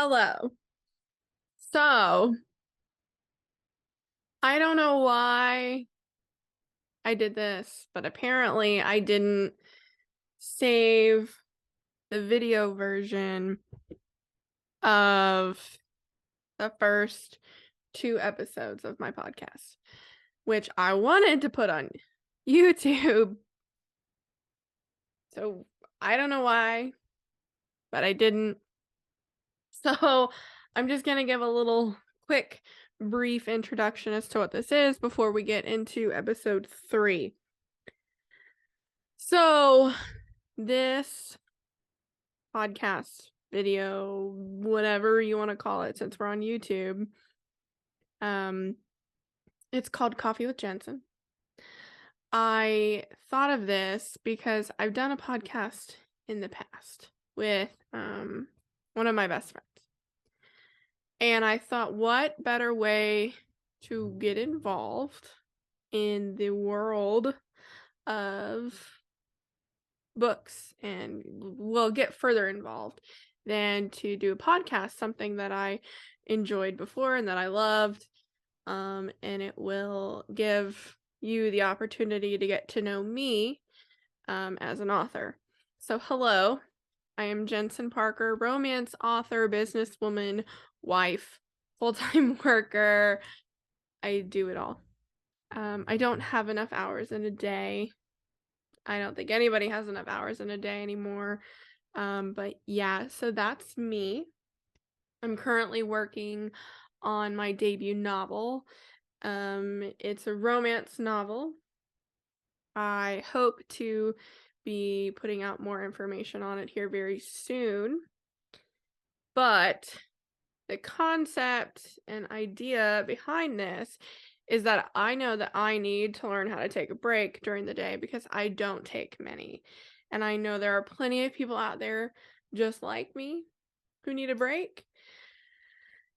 Hello. So, I don't know why I did this, but apparently I didn't save the video version of the first two episodes of my podcast, which I wanted to put on YouTube. So, I don't know why, but I didn't. So, I'm just going to give a little quick, brief introduction as to what this is before we get into episode 3. So, this podcast, video, whatever you want to call it, since we're on YouTube, it's called Coffee with Jensen. I thought of this because I've done a podcast in the past with one of my best friends. And I thought, what better way to get involved in the world of books and will get further involved than to do a podcast, something that I enjoyed before and that I loved. And it will give you the opportunity to get to know me as an author. So hello, I am Jensen Parker, romance author, businesswoman, wife, full-time worker. I do it all. I don't have enough hours in a day. I don't think anybody has enough hours in a day anymore. But yeah, so that's me. I'm currently working on my debut novel. It's a romance novel. I hope to be putting out more information on it here very soon. But the concept and idea behind this is that I know that I need to learn how to take a break during the day because I don't take many. And I know there are plenty of people out there just like me who need a break.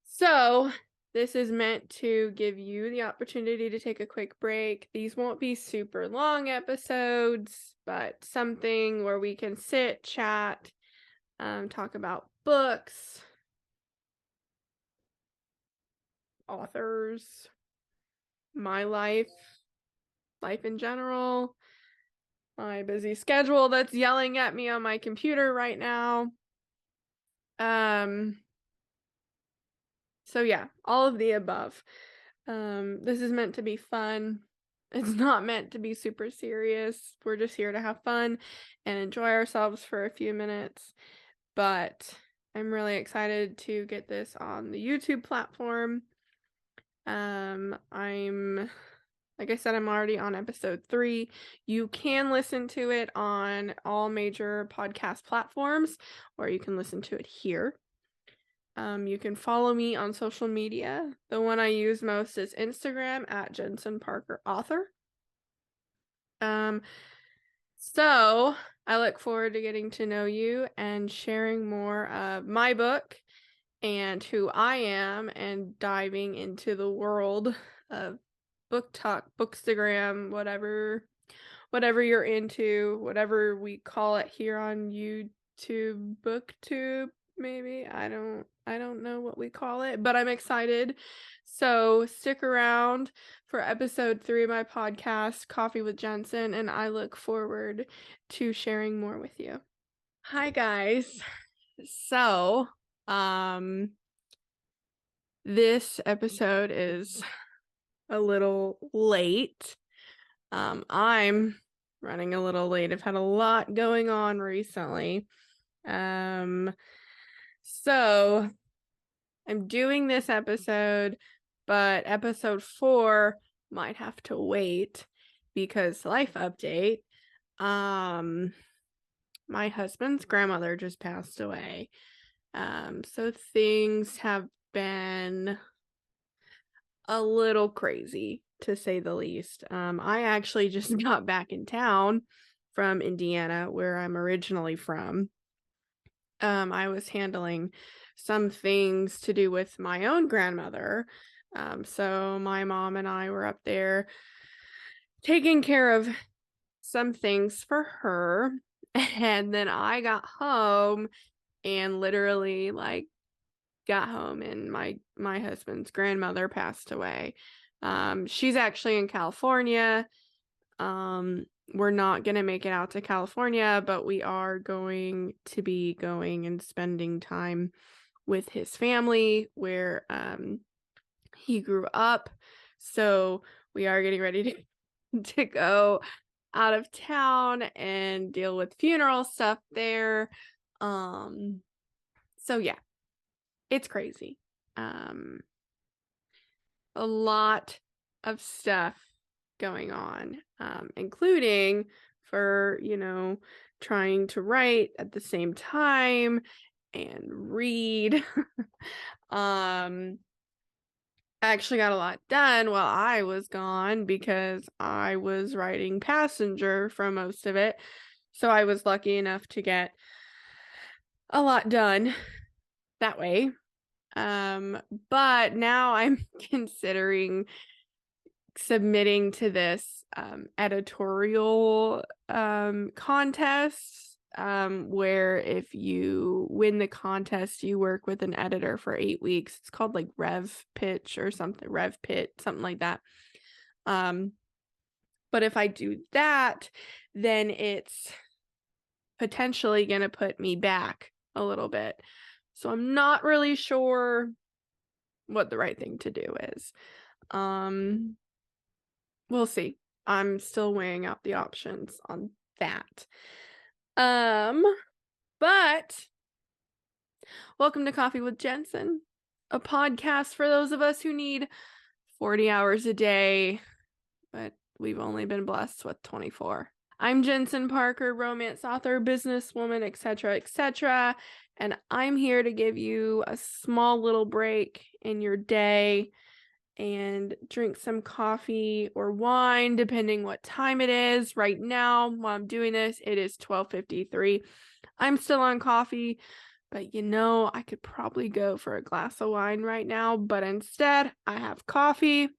So this is meant to give you the opportunity to take a quick break. These won't be super long episodes, but something where we can sit, chat, talk about books, authors, my life in general, my busy schedule that's yelling at me on my computer right now. So yeah, all of the above. This is meant to be fun. It's not meant to be super serious. We're just here to have fun and enjoy ourselves for a few minutes. But I'm really excited to get this on the YouTube platform. Like I said, I'm already on episode 3. You can listen to it on all major podcast platforms, or you can listen to it here. You can follow me on social media. The one I use most is Instagram at Jensen Parker Author. So I look forward to getting to know you and sharing more of my book and who I am and diving into the world of book talk, bookstagram, whatever you're into, whatever we call it here on YouTube, booktube, maybe. I don't know what we call it, but I'm excited. So stick around for episode 3 of my podcast, Coffee with Jensen, and I look forward to sharing more with you. Hi guys. So, this episode is a little late. I'm running a little late. I've had a lot going on recently. So I'm doing this episode, but episode 4 might have to wait because life update. My husband's grandmother just passed away. So things have been a little crazy, to say the least. I actually just got back in town from Indiana, where I'm originally from. I was handling some things to do with my own grandmother. So my mom and I were up there taking care of some things for her. And then I got home and literally, like, got home and my husband's grandmother passed away. She's actually in California. We're not gonna make it out to California, but we are going to be going and spending time with his family where he grew up. So we are getting ready to go out of town and deal with funeral stuff there. So yeah, it's crazy. A lot of stuff going on, including for, trying to write at the same time and read. I actually got a lot done while I was gone because I was writing Passenger for most of it. So I was lucky enough to get a lot done that way. But now I'm considering submitting to this editorial contest where if you win the contest, you work with an editor for 8 weeks. It's called like Rev Pitch or something, Rev Pit, something like that. But if I do that, then it's potentially going to put me back a little bit. So I'm not really sure what the right thing to do is. We'll see. I'm still weighing out the options on that. But welcome to Coffee with Jensen, a podcast for those of us who need 40 hours a day, but we've only been blessed with 24. I'm Jensen Parker, romance author, businesswoman, etc., etc., and I'm here to give you a small little break in your day and drink some coffee or wine, depending what time it is. Right now, while I'm doing this, it is 12:53. I'm still on coffee, but I could probably go for a glass of wine right now, but instead, I have coffee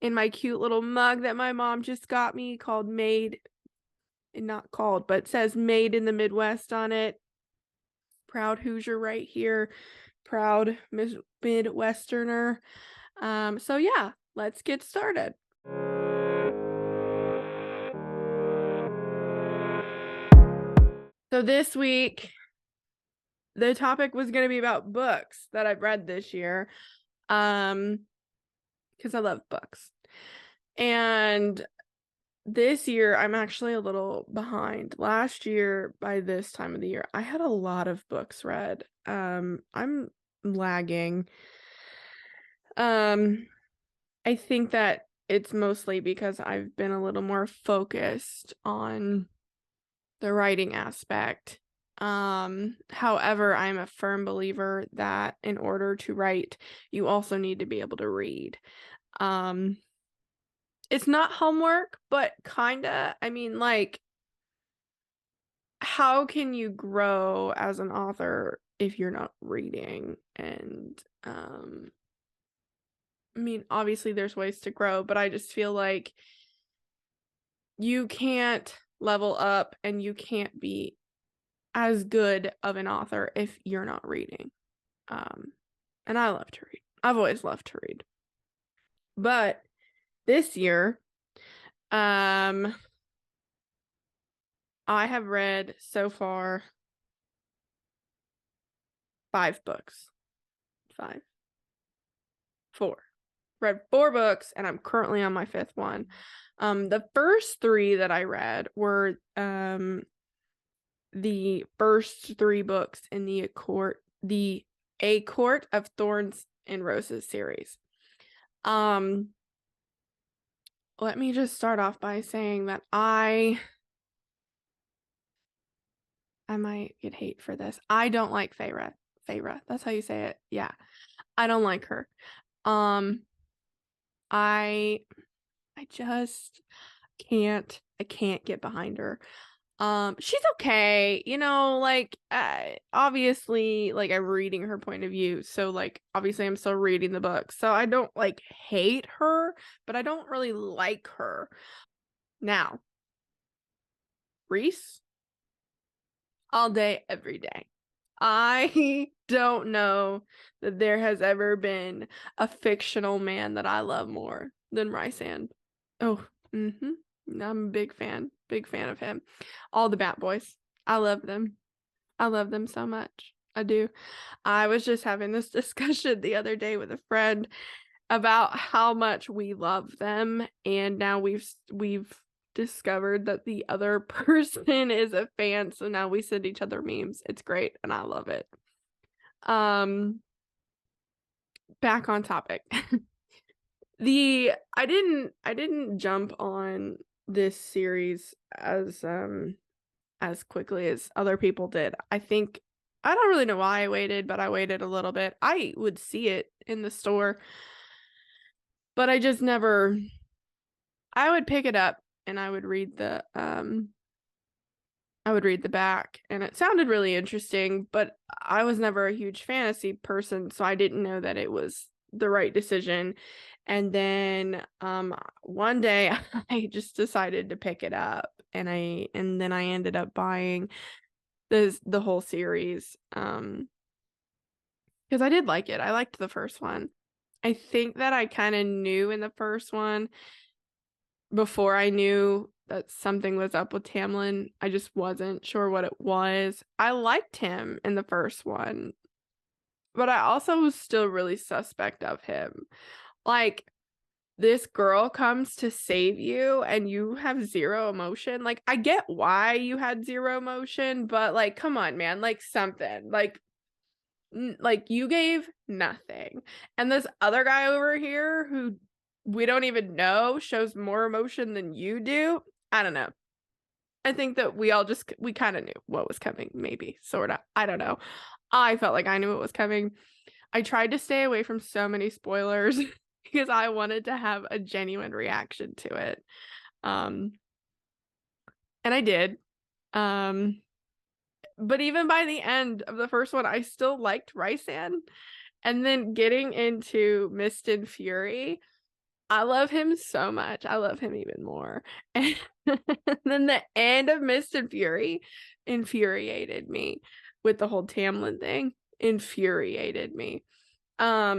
in my cute little mug that my mom just got me called Made, not called, but it says Made in the Midwest on it. Proud Hoosier right here. Proud Midwesterner. So yeah, let's get started. So this week, the topic was going to be about books that I've read this year, because I love books. And this year, I'm actually a little behind. Last year, by this time of the year, I had a lot of books read. I'm lagging. I think that it's mostly because I've been a little more focused on the writing aspect. However, I'm a firm believer that in order to write, you also need to be able to read. It's not homework, but kinda. I mean, like, how can you grow as an author if you're not reading? And I mean, obviously there's ways to grow, but I just feel like you can't level up and you can't be as good of an author if you're not reading. And I love to read. I've always loved to read. But this year, I have read so far 5 books. 5. 4. Read 4 books, and I'm currently on my 5th one. The first 3 that I read were the first 3 books in the A Court of Thorns and Roses series. Let me just start off by saying that I might get hate for this. I don't like Feyre. Feyre, that's how you say it. Yeah. I don't like her. I just can't get behind her. She's okay, like obviously, like I'm reading her point of view, so like obviously I'm still reading the book, so I don't like hate her, but I don't really like her. Now, Reese, all day, every day. I don't know that there has ever been a fictional man that I love more than Rysand. Oh, I'm a big fan of him. All the Bat Boys. I love them. I love them so much. I do. I was just having this discussion the other day with a friend about how much we love them, and now we've discovered that the other person is a fan, so now we send each other memes. It's great and I love it. Back on topic. I didn't jump on this series as quickly as other people did. I don't really know why I waited, but I waited a little bit. I would see it in the store, but I just never. I would pick it up and I would read the back, and it sounded really interesting, but I was never a huge fantasy person, so I didn't know that it was the right decision. And then one day I just decided to pick it up, and then I ended up buying the whole series because I did like it. I liked the first one. I think that I kind of knew in the first one before I knew that something was up with Tamlin. I just wasn't sure what it was. I liked him in the first one, but I also was still really suspect of him. Like, this girl comes to save you and you have zero emotion. Like, I get why you had zero emotion, but like, come on, man, like something. Like you gave nothing. And this other guy over here who we don't even know shows more emotion than you do. I don't know. I think that we kind of knew what was coming, maybe, sort of. I don't know. I felt like I knew what was coming. I tried to stay away from so many spoilers because I wanted to have a genuine reaction to it. And I did. But even by the end of the first one, I still liked Rysand. And then getting into Mist and Fury, I love him so much. I love him even more. And then the end of Mist and Fury infuriated me with the whole Tamlin thing. Infuriated me. I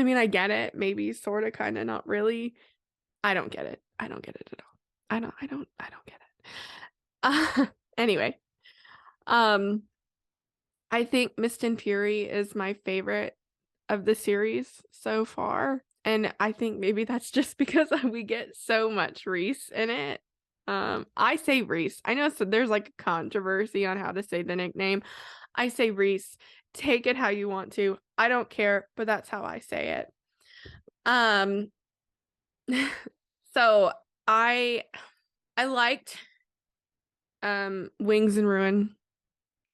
mean, I get it. Maybe sort of, kind of, not really. I don't get it. I don't get it at all. I don't get it. Anyway, I think Mist and Fury is my favorite of the series so far. And I think maybe that's just because we get so much Rhys in it. I say Rhys. I know there's like a controversy on how to say the nickname. I say Rhys. Take it how you want to. I don't care, but that's how I say it. So I liked Wings and Ruin,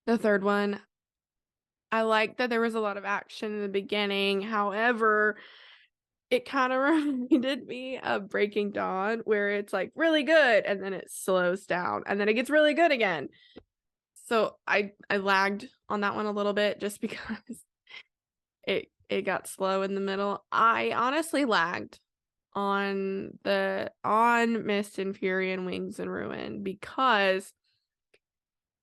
the third one. I liked that there was a lot of action in the beginning. However, it kind of reminded me of Breaking Dawn, where it's like really good and then it slows down and then it gets really good again. So I lagged on that one a little bit just because it got slow in the middle. I honestly lagged on Mist and Fury and Wings and Ruin because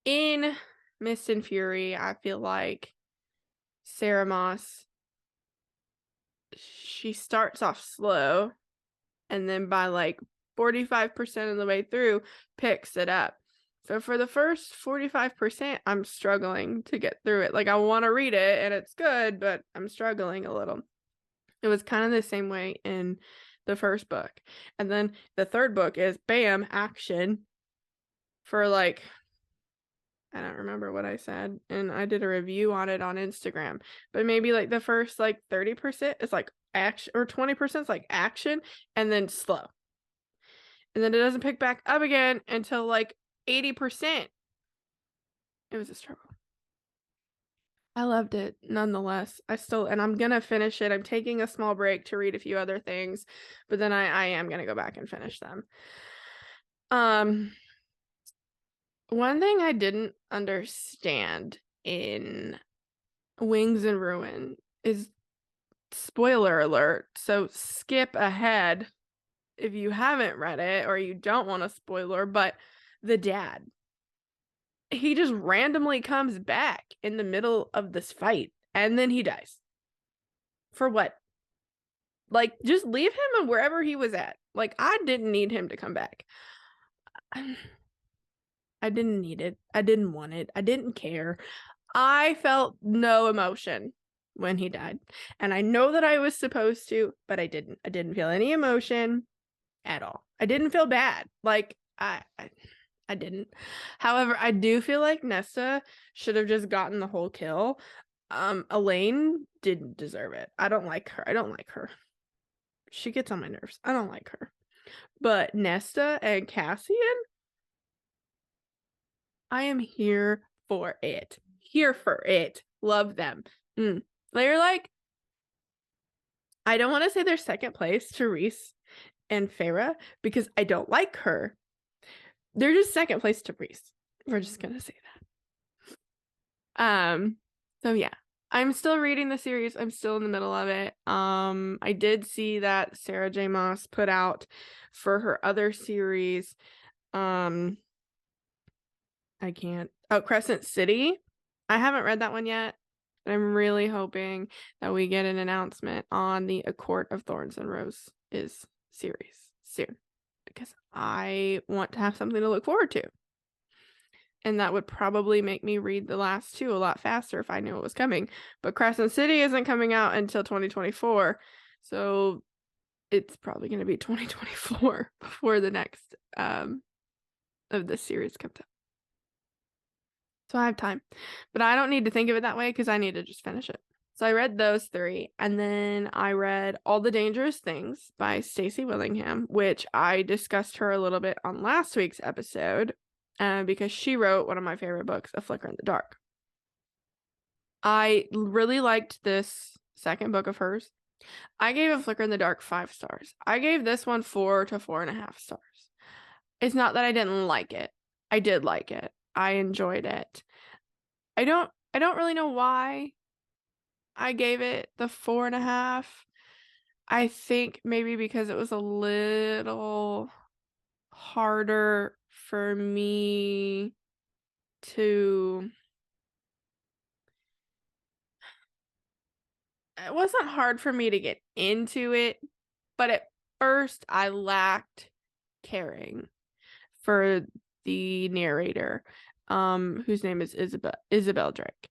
in Mist and Fury, I feel like Sarah Maas, she starts off slow and then by like 45% of the way through picks it up. So for the first 45%, I'm struggling to get through it. Like, I want to read it and it's good, but I'm struggling a little. It was kind of the same way in the first book. And then the third book is bam, action for like, I don't remember what I said, and I did a review on it on Instagram, but maybe like the first like 30% is like action, or 20% is like action and then slow. And then it doesn't pick back up again until like 80%. It was a struggle. I loved it nonetheless. And I'm gonna finish it. I'm taking a small break to read a few other things, but then I am gonna go back and finish them. One thing I didn't understand in Wings and Ruin is, spoiler alert, so skip ahead if you haven't read it or you don't want a spoiler, but the dad. he just randomly comes back in the middle of this fight and then he dies. For what? Like, just leave him wherever he was at. Like, I didn't need him to come back. I didn't need it. I didn't want it. I didn't care. I felt no emotion when he died. And I know that I was supposed to, but I didn't. I didn't feel any emotion at all. I didn't feel bad. Like, I didn't. However, I do feel like Nesta should have just gotten the whole kill. Elaine didn't deserve it. I don't like her. I don't like her. She gets on my nerves. I don't like her. But Nesta and Cassian, I am here for it. Here for it. Love them. They're like, I don't want to say they're second place to Reese and Farrah because I don't like her. They're just second place to Reese. We're just gonna say that. So yeah, I'm still reading the series. I'm still in the middle of it. I did see that Sarah J. Maas put out for her other series. Crescent City. I haven't read that one yet. I'm really hoping that we get an announcement on the A Court of Thorns and Roses series soon because I want to have something to look forward to. And that would probably make me read the last two a lot faster if I knew it was coming. But Crescent City isn't coming out until 2024. So it's probably going to be 2024 before the next of this series comes out. So I have time. But I don't need to think of it that way because I need to just finish it. So I read those three. And then I read All the Dangerous Things by Stacy Willingham, which I discussed her a little bit on last week's episode because she wrote one of my favorite books, A Flicker in the Dark. I really liked this second book of hers. I gave A Flicker in the Dark 5 stars. I gave this one 4 to 4.5 stars. It's not that I didn't like it. I did like it. I enjoyed it. I don't really know why I gave it the 4.5. I think maybe because it was a little harder for me to... It wasn't hard for me to get into it, but at first I lacked caring for the narrator, whose name is Isabel Drake.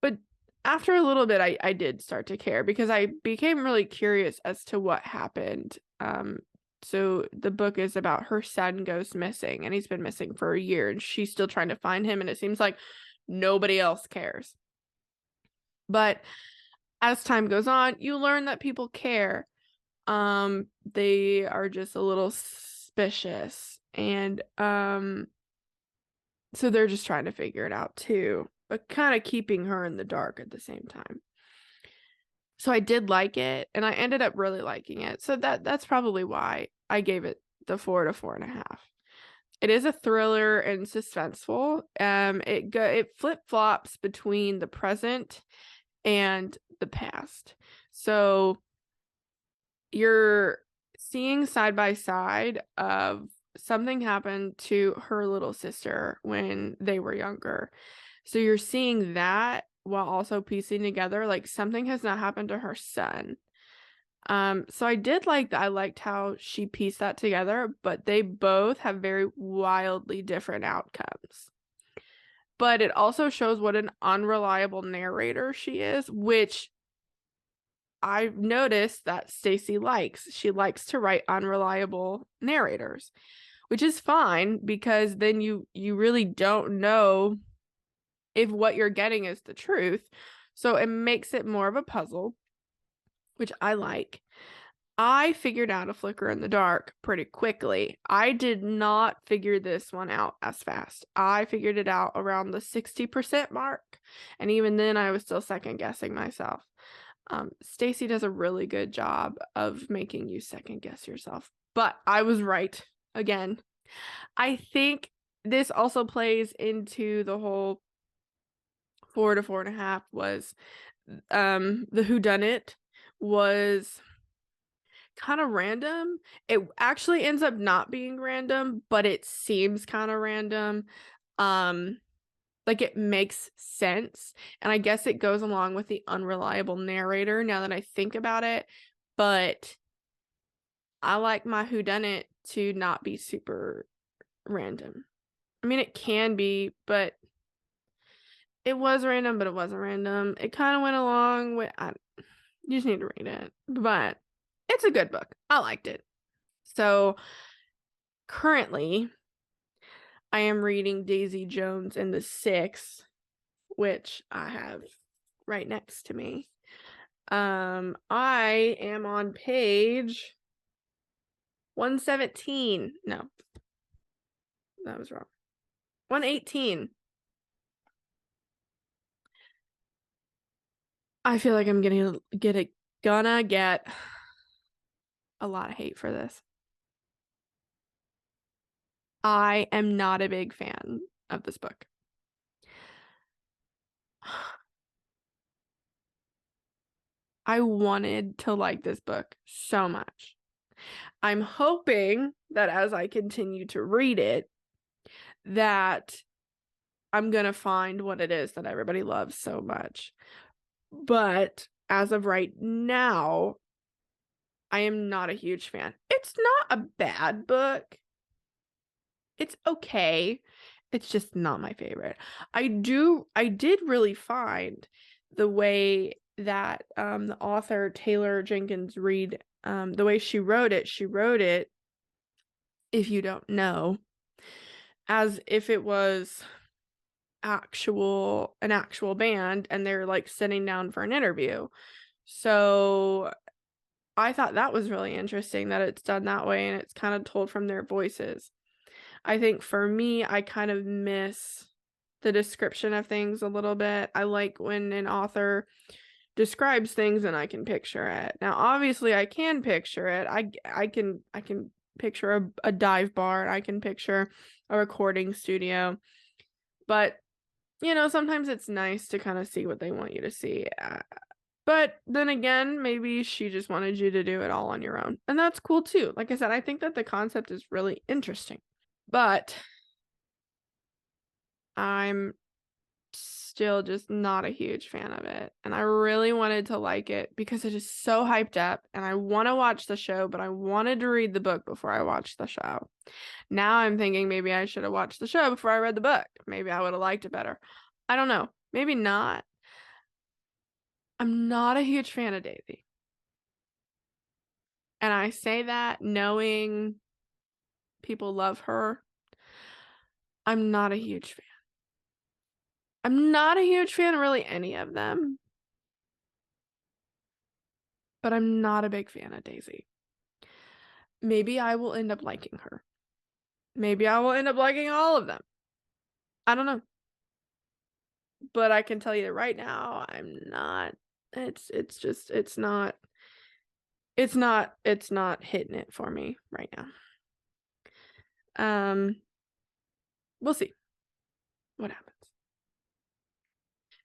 But after a little bit, I did start to care because I became really curious as to what happened. So the book is about her son goes missing, and he's been missing for a year, and she's still trying to find him, and it seems like nobody else cares. But as time goes on, you learn that people care. They are just a little suspicious, and so they're just trying to figure it out too, but kind of keeping her in the dark at the same time. So I did like it, and I ended up really liking it. So that's probably why I gave it the 4 to 4.5. It is a thriller and suspenseful. It flip-flops between the present and the past. So you're seeing side by side of something happened to her little sister when they were younger. So you're seeing that while also piecing together like something has not happened to her son. So I did like that. I liked how she pieced that together, but they both have very wildly different outcomes. But it also shows what an unreliable narrator she is, which I've noticed that Stacy likes. She likes to write unreliable narrators, which is fine because then you really don't know if what you're getting is the truth. So it makes it more of a puzzle, which I like. I figured out A Flicker in the Dark pretty quickly. I did not figure this one out as fast. I figured it out around the 60% mark, and even then I was still second guessing myself. Stacy does a really good job of making you second guess yourself, but I was right again. I think this also plays into the whole 4 to 4.5 was the whodunit was kind of random. It actually ends up not being random, but it seems kind of random. Like it makes sense. And I guess it goes along with the unreliable narrator now that I think about it. But I like my whodunit to not be super random. I mean, it can be, but it was random, but it wasn't random. It kind of went along with. You just need to read it. But it's a good book. I liked it. So currently, I am reading Daisy Jones and the Six, which I have right next to me. I am on page 117. No, that was wrong. 118. I feel like I'm gonna get a lot of hate for this. I am not a big fan of this book. I wanted to like this book so much. I'm hoping that as I continue to read it, that I'm gonna find what it is that everybody loves so much. But as of right now, I am not a huge fan. It's not a bad book. It's okay. It's just not my favorite. I did really find the way that the author Taylor Jenkins Reid, the way she wrote it, if you don't know, as if it was an actual band and they're like sitting down for an interview. So I thought that was really interesting that it's done that way and it's kind of told from their voices. I think for me, I kind of miss the description of things a little bit. I like when an author describes things and I can picture it. Now, obviously, I can picture it. I can picture a dive bar. I can picture a recording studio. But sometimes it's nice to kind of see what they want you to see. But then again, maybe she just wanted you to do it all on your own. And that's cool too. Like I said, I think that the concept is really interesting. But I'm still just not a huge fan of it. And I really wanted to like it because it is so hyped up and I want to watch the show, but I wanted to read the book before I watched the show. Now I'm thinking maybe I should have watched the show before I read the book. Maybe I would have liked it better. I don't know. Maybe not. I'm not a huge fan of Daisy. And I say that knowing people love her. I'm not a huge fan. I'm not a huge fan of really any of them. But I'm not a big fan of Daisy. Maybe I will end up liking her. Maybe I will end up liking all of them. I don't know. But I can tell you that right now, I'm not. It's not hitting it for me right now. We'll see what happens.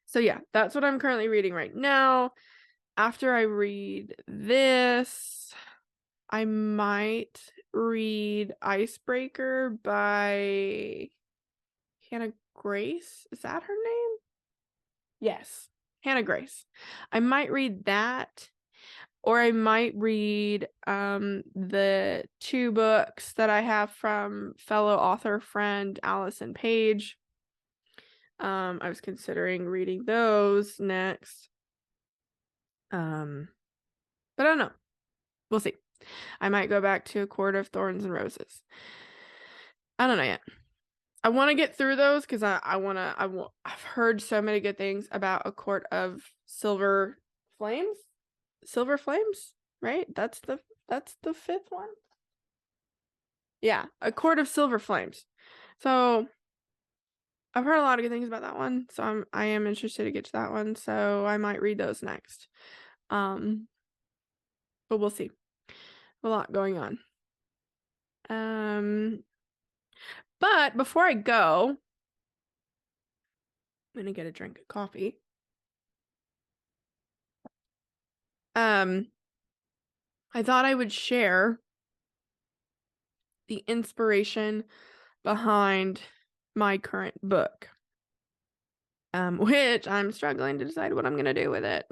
So yeah, that's what I'm currently reading right now. After I read this, I might read Icebreaker by Hannah Grace. Is that her name? Yes, Hannah Grace. I might read that, or I might read the two books that I have from fellow author friend Allison Page. I was considering reading those next. But I don't know. We'll see. I might go back to A Court of Thorns and Roses. I don't know yet. I want to get through those because I've heard so many good things about A Court of Silver Flames. Silver Flames, right? That's the fifth one. Yeah, A Court of Silver Flames. So I've heard a lot of good things about that one. So I am interested to get to that one. So I might read those next. But we'll see. A lot going on. But before I go, I'm gonna get a drink of coffee. I thought I would share the inspiration behind my current book, which I'm struggling to decide what I'm going to do with it.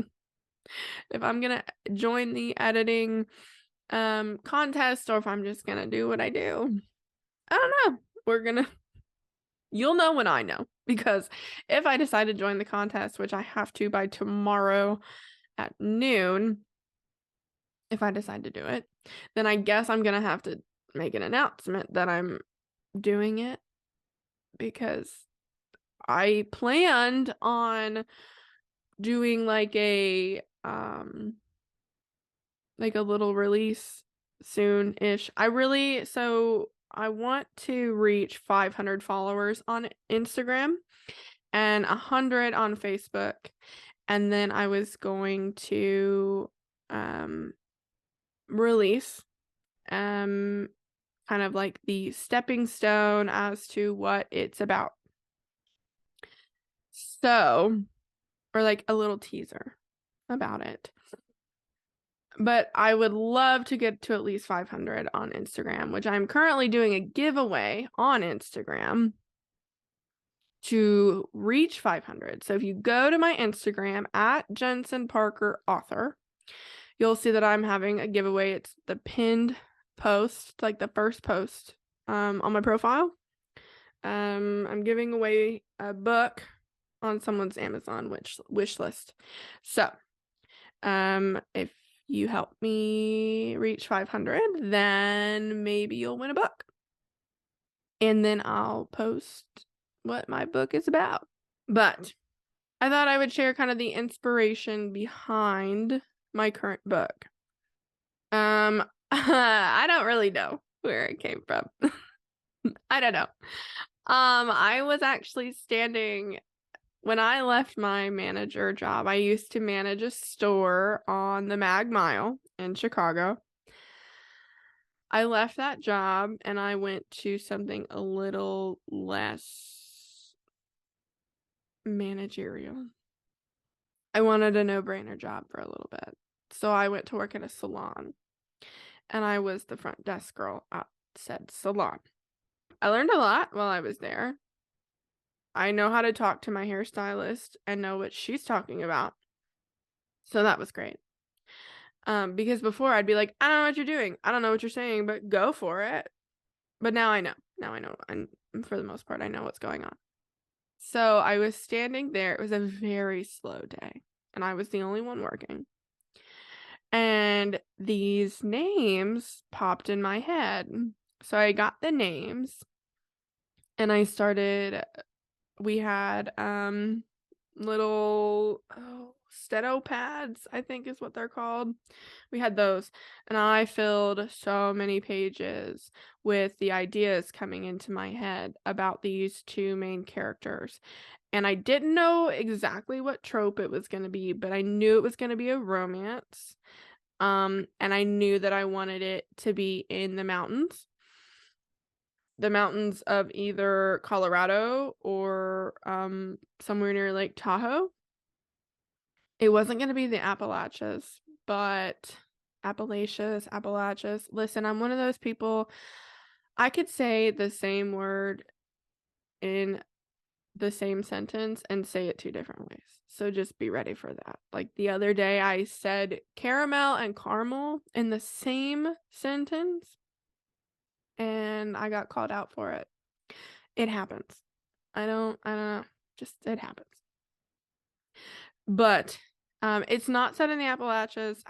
If I'm going to join the editing contest or if I'm just going to do what I do. I don't know. You'll know when I know, because if I decide to join the contest, which I have to by tomorrow at noon, if I decide to do it, then I guess I'm going to have to make an announcement that I'm doing it, because I planned on doing like a little release soon-ish. I want to reach 500 followers on Instagram and 100 on Facebook. And then I was going to release kind of like the stepping stone as to what it's about. So, or like a little teaser about it. But I would love to get to at least 500 on Instagram, which I'm currently doing a giveaway on Instagram to reach 500. So if you go to my Instagram at Jensen Parker author, you'll see that I'm having a giveaway. It's the pinned post, like the first post on my profile. I'm giving away a book on someone's Amazon wish list. So if you help me reach 500, then maybe you'll win a book. And then I'll post what my book is about. But I thought I would share kind of the inspiration behind my current book. I don't really know where it came from. I don't know. I was actually standing when I left my manager job. I used to manage a store on the Mag Mile in Chicago. I left that job and I went to something a little less managerial. I wanted a no-brainer job for a little bit. So I went to work at a salon and I was the front desk girl at said salon. I learned a lot while I was there. I know how to talk to my hairstylist and know what she's talking about. So that was great. Because before I'd be like, I don't know what you're doing. I don't know what you're saying, but go for it. But now I know. And for the most part, I know what's going on. So I was standing there. It was a very slow day, and I was the only one working. And these names popped in my head. So I got the names, and we had little steno pads, I think is what they're called. We had those, and I filled so many pages with the ideas coming into my head about these two main characters. And I didn't know exactly what trope it was going to be, but I knew it was going to be a romance. And I knew that I wanted it to be in the mountains of either Colorado or somewhere near Lake Tahoe. It wasn't going to be the Appalachians, but Appalachians. Listen, I'm one of those people, I could say the same word in the same sentence and say it two different ways. So just be ready for that. Like the other day, I said caramel and caramel in the same sentence, and I got called out for it. It happens. I don't know. Just it happens. But it's not set in the Appalachians.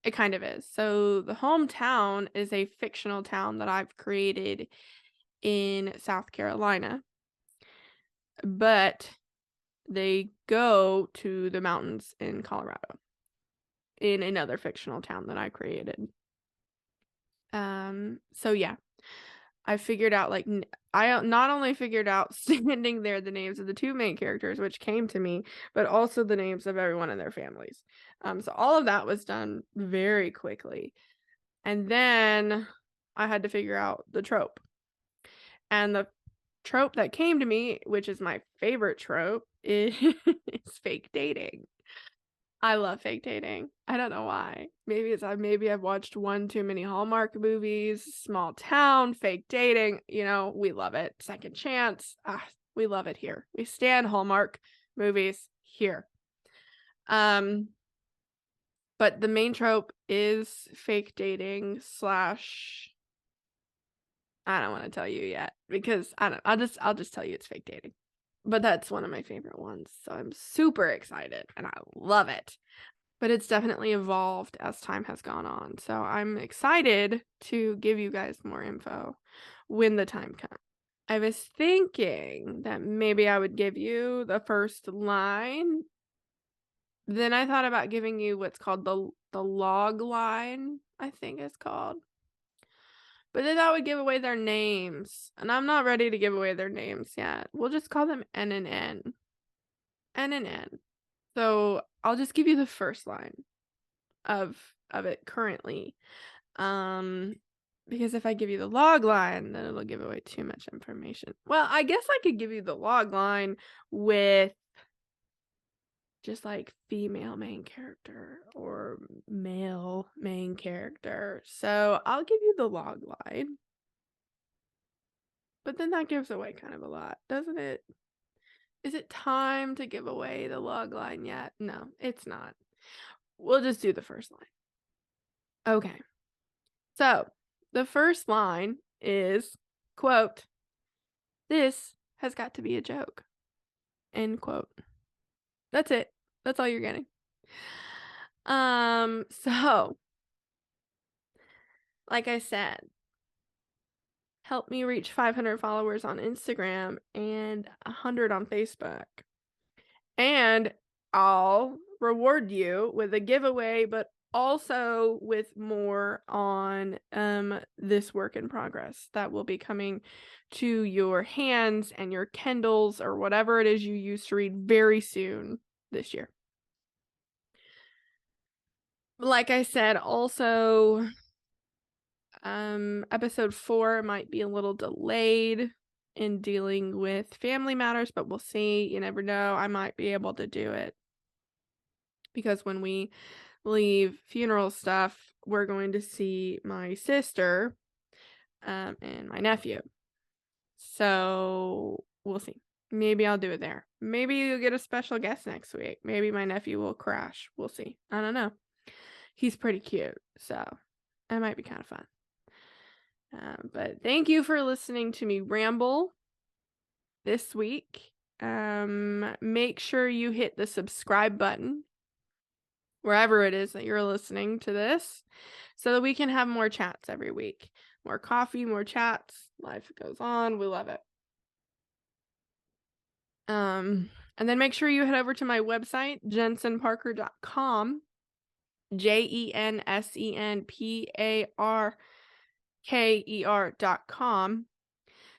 It kind of is. So the hometown is a fictional town that I've created in South Carolina. But they go to the mountains in Colorado in another fictional town that I created. So yeah, I figured out, like, I not only figured out standing there the names of the two main characters, which came to me, but also the names of everyone in their families. So all of that was done very quickly. And then I had to figure out the trope. And the trope that came to me, which is my favorite trope, is fake dating. I love fake dating. I don't know why. Maybe I've watched one too many Hallmark movies, small town, fake dating, we love it. Second chance. We love it here. We stand Hallmark movies here. But the main trope is fake dating slash I don't want to tell you yet because I'll just tell you it's fake dating. But that's one of my favorite ones. So I'm super excited and I love it. But it's definitely evolved as time has gone on. So I'm excited to give you guys more info when the time comes. I was thinking that maybe I would give you the first line. Then I thought about giving you what's called the log line, I think it's called. But then that would give away their names. And I'm not ready to give away their names yet. We'll just call them N and N. N and N. So I'll just give you the first line of it currently. Because if I give you the log line, then it'll give away too much information. Well, I guess I could give you the log line with just like female main character or male main character. So I'll give you the log line. But then that gives away kind of a lot, doesn't it? Is it time to give away the log line yet? No, it's not. We'll just do the first line. Okay. So the first line is, quote, "This has got to be a joke." End quote. That's it. That's all you're getting. So like I said, help me reach 500 followers on Instagram and 100 on Facebook. And I'll reward you with a giveaway, but also with more on this work in progress that will be coming to your hands and your Kindles or whatever it is you use to read very soon this year. Like I said, also episode 4 might be a little delayed in dealing with family matters, but we'll see. You never know. I might be able to do it. Because when we leave funeral stuff, we're going to see my sister and my nephew. So we'll see. Maybe I'll do it there. Maybe you'll get a special guest next week. Maybe my nephew will crash. We'll see. I don't know. He's pretty cute, so it might be kind of fun. But thank you for listening to me ramble this week. Make sure you hit the subscribe button wherever it is that you're listening to this so that we can have more chats every week. More coffee, more chats. Life goes on. We love it. And then make sure you head over to my website, jensenparker.com. JensenParker.com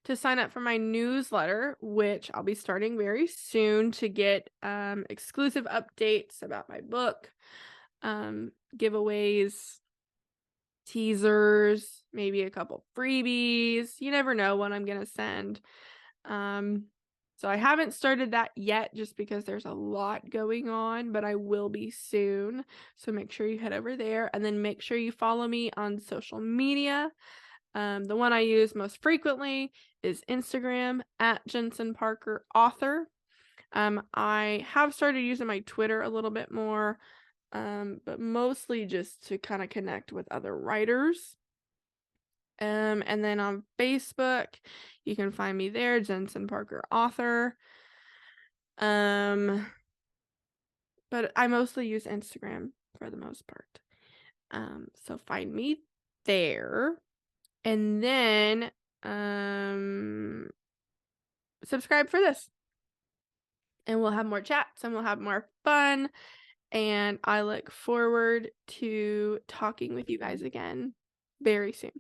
to sign up for my newsletter, which I'll be starting very soon to get exclusive updates about my book, giveaways, teasers, maybe a couple freebies. You never know what I'm gonna send. So I haven't started that yet just because there's a lot going on, but I will be soon. So make sure you head over there and then make sure you follow me on social media. The one I use most frequently is Instagram at Jensen Parker author. I have started using my Twitter a little bit more, but mostly just to kind of connect with other writers. And then on Facebook, you can find me there, Jensen Parker author. But I mostly use Instagram for the most part. So find me there. And then subscribe for this. And we'll have more chats and we'll have more fun. And I look forward to talking with you guys again very soon.